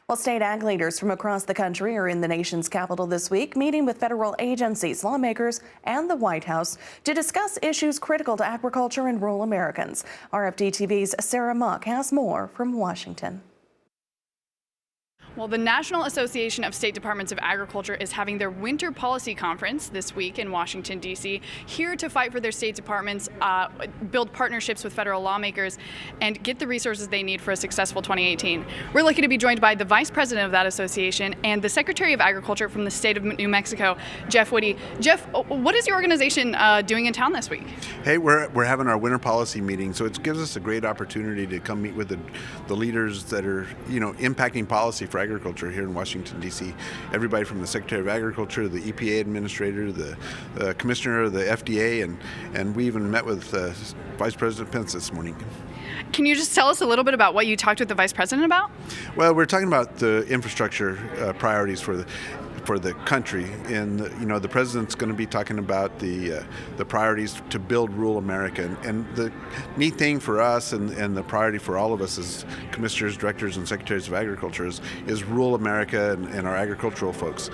Well, state ag leaders from across the country are in the nation's capital this week, meeting with federal agencies, lawmakers, and the White House to discuss issues critical to agriculture and rural Americans. RFD-TV's Sarah Muck has more from Washington. Well, the National Association of State Departments of Agriculture is having their winter policy conference this week in Washington, D.C., here to fight for their state departments, build partnerships with federal lawmakers, and get the resources they need for a successful 2018. We're lucky to be joined by the Vice President of that association and the Secretary of Agriculture from the state of New Mexico, Jeff Witte. Jeff, what is your organization doing in town this week? Hey, we're having our winter policy meeting, so it gives us a great opportunity to come meet with the leaders that are, impacting policy for agriculture here in Washington, D.C. Everybody from the Secretary of Agriculture, the EPA Administrator, the Commissioner of the FDA, and we even met with Vice President Pence this morning. Can you just tell us a little bit about what you talked with the Vice President about? Well, we're talking about the infrastructure priorities for the country, and the president's going to be talking about the priorities to build rural America. And the neat thing for us and the priority for all of us as commissioners, directors, and secretaries of agriculture is rural America and our agricultural folks.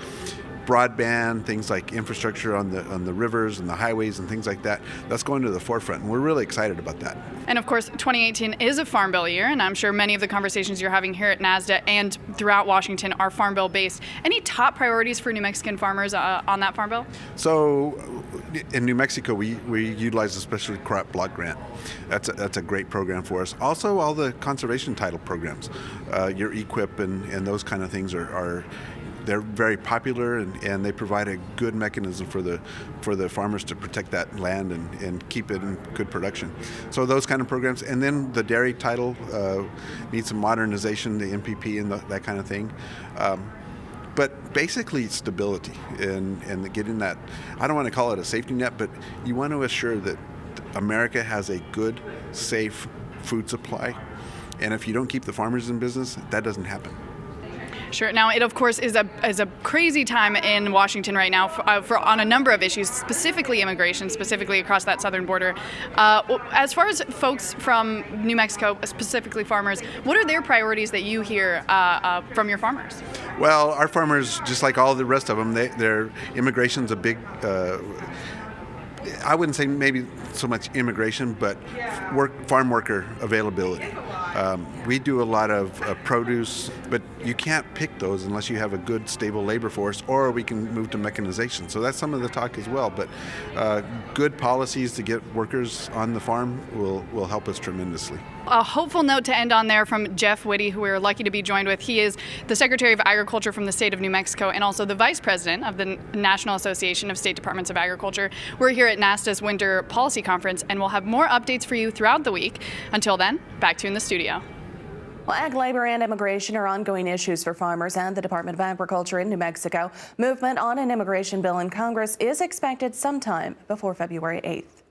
Broadband, things like infrastructure on the rivers and the highways and things like that, that's going to the forefront, and we're really excited about that. And of course, 2018 is a Farm Bill year, and I'm sure many of the conversations you're having here at NASDA and throughout Washington are Farm Bill based. Any top priorities for New Mexican farmers on that Farm Bill? So in New Mexico, we utilize the Special Crop Block Grant. That's a great program for us. Also, all the conservation title programs, your EQIP and those kind of things they're very popular, and they provide a good mechanism for the farmers to protect that land and keep it in good production. So those kind of programs, and then the dairy title needs some modernization, the MPP and that kind of thing. But basically stability and getting that, I don't want to call it a safety net, but you want to assure that America has a good, safe food supply. And if you don't keep the farmers in business, that doesn't happen. Sure. Now, it of course is a crazy time in Washington right now for on a number of issues, specifically immigration, specifically across that southern border. As far as folks from New Mexico, specifically farmers, what are their priorities that you hear from your farmers? Well, our farmers, just like all the rest of them, their immigration's a big. I wouldn't say maybe so much immigration, but farm worker availability. We do a lot of produce, but you can't pick those unless you have a good, stable labor force, or we can move to mechanization. So that's some of the talk as well. But good policies to get workers on the farm will help us tremendously. A hopeful note to end on there from Jeff Witte, who we're lucky to be joined with. He is the Secretary of Agriculture from the state of New Mexico and also the Vice President of the National Association of State Departments of Agriculture. We're here at NASDA's Winter Policy Conference, and we'll have more updates for you throughout the week. Until then, back to you in the studio. Well, ag labor and immigration are ongoing issues for farmers and the Department of Agriculture in New Mexico. Movement on an immigration bill in Congress is expected sometime before February 8th.